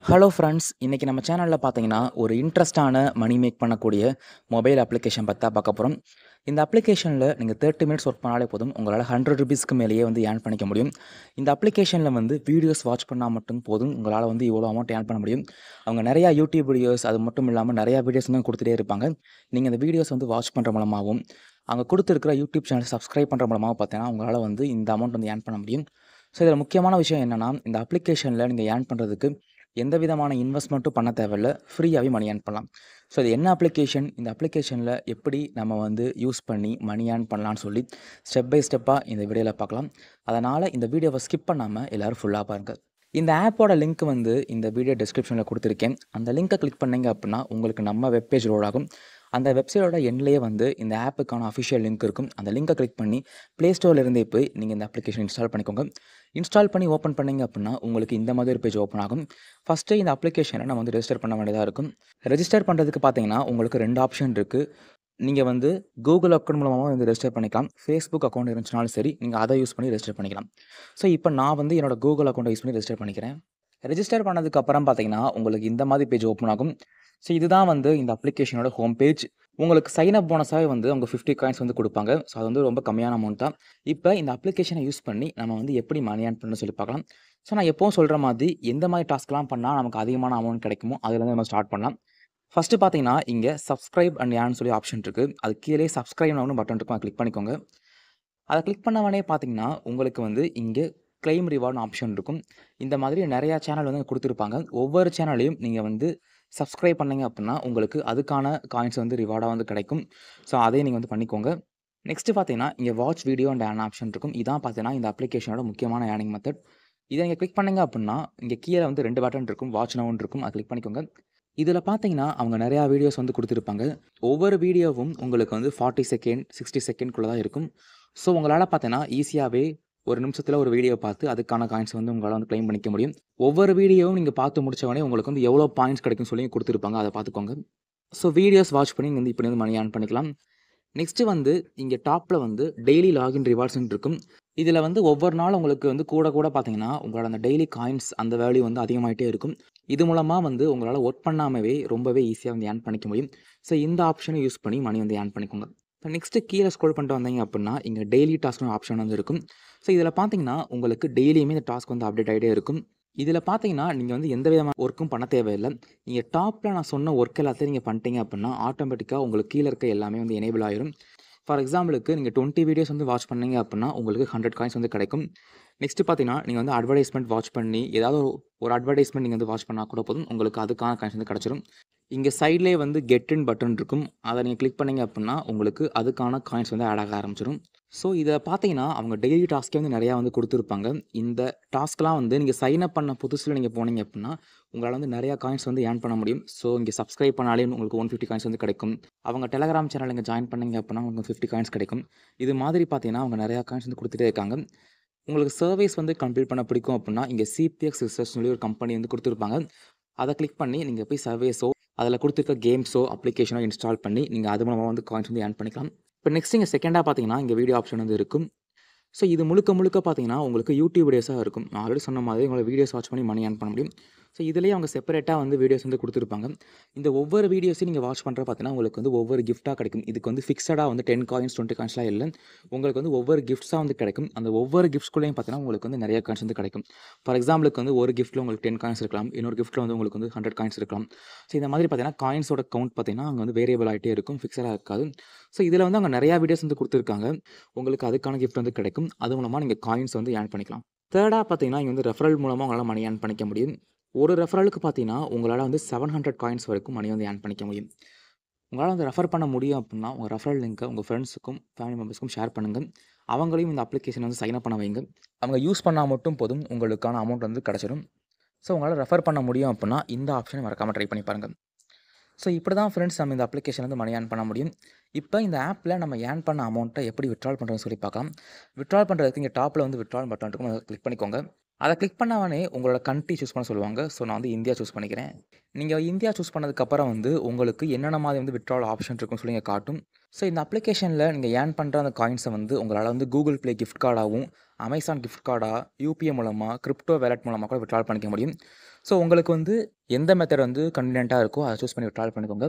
Hello friends, இன்றைக்கி நம்ம சேனலில் பார்த்தீங்கன்னா ஒரு இன்ட்ரெஸ்டான மணி மேக் பண்ணக்கூடிய மொபைல் அப்ளிகேஷன் பற்றி தான் பார்க்க போகிறோம். இந்த அப்ளிகேஷனில் நீங்கள் 30 மினிட்ஸ் ஒர்க் பண்ணாலே போதும், உங்களால் 100 ருபீஸ்க்கு மேலேயே வந்து ஏர்ன் பண்ணிக்க முடியும். இந்த அப்ளிகேஷனில் வந்து வீடியோஸ் வாட்ச் பண்ணால் மட்டும் போதும், உங்களால் வந்து இவ்வளோ அமௌண்ட் ஏர்ன் பண்ண முடியும். அவங்க நிறையா யூடியூப் வீடியோஸ் அது மட்டும் இல்லாமல் நிறையா வீடியோஸ் வந்து கொடுத்துட்டே இருப்பாங்க. நீங்கள் அந்த வீடியோஸ் வந்து வாட்ச் பண்ணுற மூலமாகவும் அங்கே கொடுத்துருக்கிற யூடியூப் சேனல் சப்ஸ்கிரைப் பண்ணுற மூலமாக பார்த்தீங்கன்னா உங்களால் வந்து இந்த அமௌண்ட் வந்து ஏர்ன் பண்ண முடியும். ஸோ இதில் முக்கியமான விஷயம் என்னென்னா, இந்த அப்ளிகேஷனில் நீங்கள் ஏர்ன் பண்ணுறதுக்கு எந்த விதமான இன்வெஸ்ட்மெண்ட்டும் பண்ண தேவையில்ல. ஃப்ரீயாகவே மணி ஏர்ன் பண்ணலாம். ஸோ இது என்ன அப்ளிகேஷன், இந்த அப்ளிகேஷனில் எப்படி நம்ம வந்து யூஸ் பண்ணி மணி ஏர்ன் பண்ணலான்னு சொல்லி ஸ்டெப் பை ஸ்டெப்பாக இந்த வீடியோவில் பார்க்கலாம். அதனால் இந்த வீடியோவை ஸ்கிப் பண்ணாமல் எல்லோரும் ஃபுல்லாக பாருங்கள். இந்த ஆப்போட லிங்க் வந்து இந்த வீடியோ டிஸ்கிரிப்ஷனில் கொடுத்துருக்கேன். அந்த லிங்கை கிளிக் பண்ணீங்க அப்படின்னா உங்களுக்கு நம்ம வெப்பேஜ் லோட் ஆகும். அந்த வெப்சைட்டோட எண்ட்லேயே வந்து இந்த ஆப்புக்கான அஃபிஷியல் லிங்க் இருக்கும். அந்த லிங்கை கிளிக் பண்ணி ப்ளே ஸ்டோர்லேருந்தே போய் நீங்கள் இந்த அப்ளிகேஷன் இன்ஸ்டால் பண்ணிக்கோங்க. இன்ஸ்டால் பண்ணி ஓப்பன் பண்ணிங்க அப்படின்னா உங்களுக்கு இந்த மாதிரி ஒரு பேஜ் ஓப்பன் ஆகும். ஃபஸ்ட்டு இந்த அப்ளிகேஷனை நம்ம வந்து ரெஜிஸ்டர் பண்ண வேண்டியதாக இருக்கும். ரெஜிஸ்டர் பண்ணுறதுக்கு பார்த்தீங்கன்னா உங்களுக்கு 2 ஆப்ஷன் இருக்குது. நீங்கள் வந்து கூகுள் அக்கௌண்ட் மூலமாக வந்து ரெஜிஸ்டர் பண்ணிக்கலாம். ஃபேஸ்புக் அக்கௌண்ட் இருந்துச்சுனாலும் சரி, நீங்கள் அதை யூஸ் பண்ணி ரெஜிஸ்டர் பண்ணிக்கலாம். ஸோ இப்போ நான் வந்து என்னோட கூகுள் அக்கௌண்ட்டை யூஸ் பண்ணி ரெஜிஸ்டர் பண்ணிக்கிறேன். ரெஜிஸ்டர் பண்ணதுக்கப்புறம் பார்த்தீங்கன்னா உங்களுக்கு இந்த மாதிரி பேஜ் ஓப்பன் ஆகும். ஸோ இதுதான் வந்து இந்த அப்ளிகேஷனோட ஹோம் பேஜ். உங்களுக்கு சைன் அப் போனஸாகவே வந்து அவங்க 50 காயின்ஸ் வந்து கொடுப்பாங்க. ஸோ அது வந்து ரொம்ப கம்மியான அமௌண்ட் தான். இப்போ இந்த அப்ளிகேஷனை யூஸ் பண்ணி நம்ம வந்து எப்படி மணி ஏர்ன் பண்ணணும்னு சொல்லி பார்க்கலாம். ஸோ நான் எப்பவும் சொல்கிற மாதிரி எந்த மாதிரி டாஸ்க்லாம் பண்ணால் நமக்கு அதிகமான அமௌண்ட் கிடைக்குமோ அதுலேருந்து நம்ம ஸ்டார்ட் பண்ணலாம். ஃபஸ்ட்டு பார்த்தீங்கன்னா இங்கே சப்ஸ்கிரைப் அண்ட் ஏர்ன் சொல்லி ஆப்ஷன் இருக்குது. அது கீழே சப்ஸ்கிரைப்னு பட்டன் இருக்கும். அதை கிளிக் பண்ணிக்கோங்க. அதை கிளிக் பண்ணவனே பார்த்தீங்கன்னா உங்களுக்கு வந்து இங்கே கிளைம் ரிவார்ட்னு ஆப்ஷன் இருக்கும். இந்த மாதிரி நிறையா சேனல் வந்து கொடுத்துருப்பாங்க. ஒவ்வொரு சேனலையும் நீங்கள் வந்து சப்ஸ்கிரைப் பண்ணீங்க அப்படின்னா உங்களுக்கு அதுக்கான காயின்ஸ் வந்து ரிவார்டாக வந்து கிடைக்கும். ஸோ அதையும் நீங்கள் வந்து பண்ணிக்கோங்க. நெக்ஸ்ட்டு பார்த்தீங்கன்னா இங்கே watch video and earn option இருக்கும். இதான் பார்த்தீங்கன்னா இந்த அப்ளிகேஷனோட முக்கியமான ஏர்னிங் மெத்தட். இதை நீங்கள் கிளிக் பண்ணீங்க அப்படின்னா இங்கே கீழே வந்து 2 பட்டன் இருக்கும். வாட்ச் நவுன்னு இருக்கும். அதை கிளிக் பண்ணிக்கோங்க. இதில் பார்த்தீங்கன்னா அவங்க நிறையா வீடியோஸ் வந்து கொடுத்துருப்பாங்க. ஒவ்வொரு வீடியோவும் உங்களுக்கு வந்து 40 செகண்ட் 60 செகண்ட்குள்ளே தான் இருக்கும். ஸோ உங்களால் பார்த்தீங்கன்னா ஈஸியாகவே ஒரு நிமிஷத்தில் ஒரு வீடியோ பார்த்து அதுக்கான காயின்ஸ் வந்து உங்களால் வந்து கிளைம் பண்ணிக்க முடியும். ஒவ்வொரு வீடியோவும் நீங்கள் பார்த்து முடிச்சவொடனே உங்களுக்கு வந்து எவ்வளோ பாயிண்ட்ஸ் கிடைக்கும்னு சொல்லி கொடுத்துருப்பாங்க. அதை பார்த்துக்கோங்க. ஸோ வீடியோஸ் வாட்ச் பண்ணி நீங்கள் வந்து இப்படி வந்து மணி ஏர்ன் பண்ணிக்கலாம். நெக்ஸ்ட்டு வந்து இங்கே டாப்பில் வந்து டெய்லி லாகின் ரிவார்ட்ஸ்ன்னு இருக்கும். இதில் வந்து ஒவ்வொரு நாள் உங்களுக்கு வந்து கூட பார்த்தீங்கன்னா உங்களோட அந்த டெய்லி காயின்ஸ் அந்த வேல்யூ வந்து அதிகமாகிட்டே இருக்கும். இது மூலமாக வந்து உங்களால் ஒர்க் பண்ணாமவே ரொம்பவே ஈஸியாக வந்து ஏர்ன் பண்ணிக்க முடியும். ஸோ இந்த ஆப்ஷனை யூஸ் பண்ணி மணி வந்து ஏர்ன் பண்ணிக்கோங்க. இப்போ நெக்ஸ்ட்டு கீழே ஸ்க்ரோல் பண்ணிட்டு வந்தீங்க அப்படின்னா இங்கே டெய்லி டாஸ்க்னு ஆப்ஷன் வந்து இருக்கும். ஸோ இதில் பார்த்தீங்கன்னா உங்களுக்கு டெய்லியுமே இந்த டாஸ்க் வந்து அப்டேட் ஆகிட்டே இருக்கும். இதில் பார்த்தீங்கன்னா நீங்கள் வந்து எந்த விதமான ஒர்க்கும் பண்ண தேவையில்லை. நீங்கள் டாப்பில் நான் சொன்ன ஒர்க் எல்லாத்தையும் நீங்கள் பண்ணிட்டீங்க அப்படின்னா ஆட்டோமேட்டிக்காக உங்களுக்கு கீழே இருக்க எல்லாமே வந்து எனேபிள் ஆயிரும். ஃபார் எக்ஸாம்பிளுக்கு நீங்கள் 20 வீடியோஸ் வந்து வாட்ச் பண்ணீங்க அப்படின்னா உங்களுக்கு 100 காயின்ஸ் வந்து கிடைக்கும். நெக்ஸ்ட்டு பார்த்தீங்கன்னா நீங்கள் வந்து அட்வர்டைஸ்மெண்ட் வாட்ச் பண்ணி ஏதாவது ஒரு அட்வர்டைஸ்மெண்ட் நீங்கள் வந்து வாட்ச் பண்ணால் கூட போதும், உங்களுக்கு அதுக்கான காயின்ஸ் வந்து கிடச்சிரும். இங்கே சைட்லேயே வந்து கெட் இன் பட்டன் இருக்கும். அதை நீங்கள் கிளிக் பண்ணீங்க அப்படின்னா உங்களுக்கு அதுக்கான காயின்ஸ் வந்து ஆட் ஆக ஆரம்பிச்சிடும். ஸோ இதை பார்த்தீங்கன்னா அவங்க டெய்லி டாஸ்க்கே வந்து நிறையா வந்து கொடுத்துருப்பாங்க. இந்த டாஸ்க்லாம் வந்து நீங்கள் சைன் அப் பண்ண புதுசில் நீங்கள் போனீங்க அப்படின்னா உங்களால் வந்து நிறையா காயின்ஸ் வந்து ஏர்ன் பண்ண முடியும். ஸோ இங்கே சப்ஸ்கிரைப் பண்ணாலே உங்களுக்கு 150 காயின்ஸ் வந்து கிடைக்கும். அவங்க டெலகிராம் சேனல் இங்கே ஜாயின் பண்ணீங்க அப்படின்னா உங்களுக்கு 50 காயின்ஸ் கிடைக்கும். இது மாதிரி பார்த்தீங்கன்னா அவங்க நிறையா காயின்ஸ் வந்து கொடுத்துட்டே இருக்காங்க. உங்களுக்கு சர்வீஸ் வந்து கம்ப்ளீட் பண்ண பிடிக்கும் அப்படின்னா இங்கே சிபிஎக்ஸ் ரிசர்ச் சொல்லி ஒரு கம்பெனி வந்து கொடுத்துருப்பாங்க. அதை கிளிக் பண்ணி நீங்கள் போய் சர்வீஸோ அதில் கொடுத்துருக்க கேம்ஸோ அப்ளிகேஷனோ இன்ஸ்டால் பண்ணி நீங்கள் அது மூலமாக வந்து காயின்ஸ் வந்து ஏர்ன் பண்ணிக்கலாம். இப்போ நெக்ஸ்ட் இங்கே செகண்டாக பார்த்தீங்கன்னா இங்கே வீடியோ ஆப்ஷன் வந்து இருக்கும். ஸோ இது முழுக்க பார்த்தீங்கன்னா உங்களுக்கு யூடியூப் வீடியோஸாக இருக்கும். நான் ஆல்ரெடி சொன்ன மாதிரி உங்களை வீடியோஸ் வாட்ச் பண்ணி மணி ஏர்ன் பண்ண முடியும். ஸோ இதுலேயே அவங்க செப்பரேட்டாக வந்து வீடியோஸ் வந்து கொடுத்துருப்பாங்க. இந்த ஒவ்வொரு வீடியோஸையும் நீங்கள் வாட்ச் பண்ணுற பார்த்தீங்கன்னா உங்களுக்கு வந்து ஒவ்வொரு கிஃப்ட்டாக கிடைக்கும். இதுக்கு வந்து ஃபிக்ஸடாக வந்து 10 காயின்ஸ் 20 காயின்ஸ்லாம் இல்லை. உங்களுக்கு வந்து ஒவ்வொரு கிஃப்ட்ஸாக வந்து கிடைக்கும். அந்த ஒவ்வொரு கிஃப்ட்ஸ்குள்ளேயும் பார்த்தீங்கன்னா உங்களுக்கு வந்து நிறைய காயின்ஸ் வந்து கிடைக்கும். ஃபார் எக்ஸாம்பிளுக்கு வந்து ஒரு கிஃப்ட்டில் உங்களுக்கு 10 காயின்ஸ் இருக்கலாம். இன்னொரு கிஃப்ட்டில் வந்து உங்களுக்கு வந்து 100 காயின்ஸ் இருக்கலாம். ஸோ இந்த மாதிரி பார்த்தீங்கன்னா காயின்ஸோட கவுண்ட் பார்த்தீங்கன்னா அங்கே வந்து வேரியபிள் ஆகிட்டே இருக்கும். ஃபிக்ஸடாக இருக்காது. ஸோ இதில் வந்து அவங்க நிறையா வீடியோஸ் வந்து கொடுத்துருக்காங்க. உங்களுக்கு அதுக்கான கிஃப்ட் வந்து கிடைக்கும். அது மூலமாக நீங்கள் காயின்ஸ் வந்து ஏர்ன் பண்ணிக்கலாம். தேர்டாக பார்த்தீங்கன்னா இங்கே வந்து ரெஃபரல் மூலமாக உங்களால் மணி ஏர்ன் பண்ணிக்க முடியும். ஒரு ரெஃபரலுக்கு பார்த்தீங்கன்னா உங்களால் வந்து 700 காயின்ஸ் வரைக்கும் மணி வந்து ஏர்ன் பண்ணிக்க முடியும். உங்களால் வந்து ரெஃபர் பண்ண முடியும் அப்படின்னா உங்கள் ரெஃபரல் லிங்க்கை உங்கள் ஃப்ரெண்ட்ஸுக்கும் ஃபேமிலி மெம்பர்ஸ்க்கும் ஷேர் பண்ணுங்கள். அவங்களையும் இந்த அப்ளிகேஷன் வந்து சைன் அப் பண்ண வைங்க. அவங்க யூஸ் பண்ணால் மட்டும் போதும், உங்களுக்கான அமௌண்ட் வந்து கிடச்சிடும். ஸோ உங்களால் ரெஃபர் பண்ண முடியும் அப்படின்னா இந்த ஆப்ஷனை மறக்காமல் ட்ரை பண்ணி பாருங்கள். ஸோ இப்படி தான் ஃப்ரெண்ட்ஸ் நம்ம இந்த அப்ளிகேஷன் வந்து மணி ஏர்ன் பண்ண முடியும். இப்போ இந்த ஆப்பில் நம்ம ஏர்ன் பண்ண அமௌண்ட்டை எப்படி வித்ட்ரால் பண்ணுறதுன்னு சொல்லி பார்க்கலாம். வித்ட்ரால் பண்ணுறதுக்கு இங்கே டாப்பில் வந்து வித்ட்ரால் பட்டன் இருக்கும். அதை கிளிக் பண்ணிக்கோங்க. அதை கிளிக் பண்ணவனே உங்களோட கண்ட்ரி சூஸ் பண்ண சொல்லுவாங்க. ஸோ நான் வந்து இந்தியா சூஸ் பண்ணிக்கிறேன். நீங்கள் இந்தியா சூஸ் பண்ணதுக்கப்புறம் வந்து உங்களுக்கு என்னென்ன மாதிரி வந்து வித்ட்ரால் ஆப்ஷன் இருக்குன்னு சொல்லி இங்கே காட்டும். ஸோ இந்த அப்ளிகேஷனில் நீங்கள் ஏர்ன் பண்ணுற அந்த காயின்ஸை வந்து உங்களால் வந்து கூகுள் ப்ளே கிஃப்ட் கார்டாகவும் அமேசான் கிஃப்ட் கார்டாக யூபிஐ மூலமாக கிரிப்டோ வேலட் மூலமாக கூட வித்ட்ரால் பண்ணிக்க முடியும். ஸோ உங்களுக்கு வந்து எந்த மெத்தட் வந்து கன்வீனியன்ட்டா இருக்கோ அத சூஸ் பண்ணி வித்ட்ரால் பண்ணிக்கோங்க.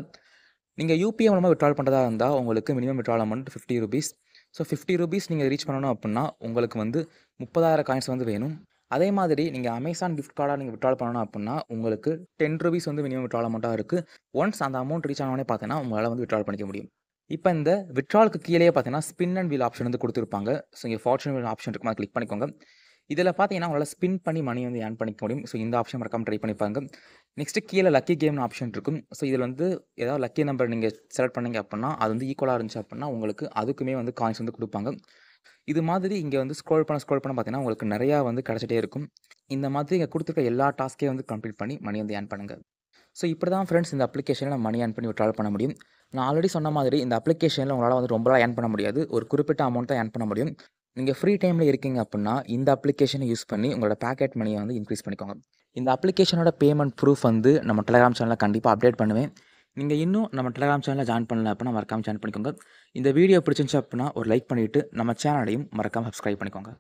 நீங்க யுபிஐ மூலமா வித்ட்ரால் பண்றதா இருந்தா, உங்களுக்கு மினிமம் வித்ட்ரால் அமௌண்ட் ₹50. ஸோ ₹50 நீங்க ரீச் பண்ணணும் அப்புட்னா, உங்களுக்கு வந்து 30,000 காயின்ஸ் வந்து வேணும். அதே மாதிரி நீங்க அமேசான் கிஃப்ட் கார்டா நீங்க வித்ட்ரால் பண்ணணும் அப்புட்னா, உங்களுக்கு ₹10 வந்து மினிமம் வித்ட்ரால் அமௌண்ட்டா இருக்கு. ஒன்ஸ் அந்த அமௌண்ட் ரீச் ஆன உடனே பார்த்தீங்கன்னா, உங்களால வந்து வித்ட்ரால் பண்ணிக்க முடியும். இப்ப இந்த வித்ட்ராலுக்கு கீழயே பார்த்தீங்கன்னா, ஸ்பின் அண்ட் வீல் ஆப்ஷன் வந்து குடுத்திருப்பாங்க. ஸோ இங்க ஃபார்ச்சூன் வீல் ஆப்ஷன் இருக்கும். அத கிளிக் பண்ணிக்கோங்க. இதில பார்த்தீங்கன்னா, உங்களால ஸ்பின் பண்ணி மணி வந்து ஏர்ன் பண்ணிக்க முடியும். ஸோ இந்த ஆப்ஷன் மறக்காம ட்ரை பண்ணி பாருங்க. நெக்ஸ்ட் கீழ லக்கி கேம்னு ஆப்ஷன் இருக்கும். ஸோ இதில வந்து ஏதாவது லக்கி நம்பர் நீங்க செலக்ட் பண்ணீங்க அப்புட்னா, அது வந்து ஈக்குவலா இருந்துச்சு அப்புட்னா, உங்களுக்கு அதுக்குமே வந்து காயின்ஸ் வந்து குடுப்பாங்க. இது மாதிரி இங்க வந்து ஸ்க்ரோல் பண்ண பார்த்தீங்கன்னா, உங்களுக்கு நெறையா வந்து கிடைச்சிட்டே இருக்கும். இந்த மாதிரி இங்க குடுத்துருக்க எல்லா டாஸ்க்கையும் வந்து கம்ப்ளீட் பண்ணி மணி வந்து ஏர்ன் பண்ணுங்க. ஸோ இப்படி தான் ஃப்ரெண்ட்ஸ் இந்த அப்ளிகேஷன்ல நம்ம மணி ஏர்ன் பண்ணி வித்ட்ரால் பண்ண முடியும். நான் ஆல்ரெடி சொன்ன மாதிரி இந்த அப்ளிகேஷன்ல உங்களால வந்து ரொம்பலாம் ஏர்ன் பண்ண முடியாது. ஒரு குறிப்பிட்ட அமௌண்ட் தான் ஏர்ன் பண்ண முடியும். நீங்க ஃப்ரீ டைம்ல இருக்கீங்க அப்புட்னா, இந்த அப்ளிகேஷன யூஸ் பண்ணி உங்களோட பாக்கெட் மணிய வந்து இன்கிரீஸ் பண்ணிக்கோங்க. இந்த அப்ளிகேஷனோட பேமெண்ட் ப்ரூஃப் வந்து நம்ம டெலகிராம் சேனல்ல கண்டிப்பா அப்டேட் பண்ணுவேன். நீங்க இன்னும் நம்ம டெலகிராம் சேனல்ல ஜாயின் பண்ணல அப்புட்னா மறக்காம ஜாயின் பண்ணிக்கோங்க. இந்த வீடியோ பிடிச்சிருந்துச்சு அப்புட்னா ஒரு லைக் பண்ணிட்டு நம்ம சேனலையும் மறக்காம சப்ஸ்கிரைப் பண்ணிக்கோங்க.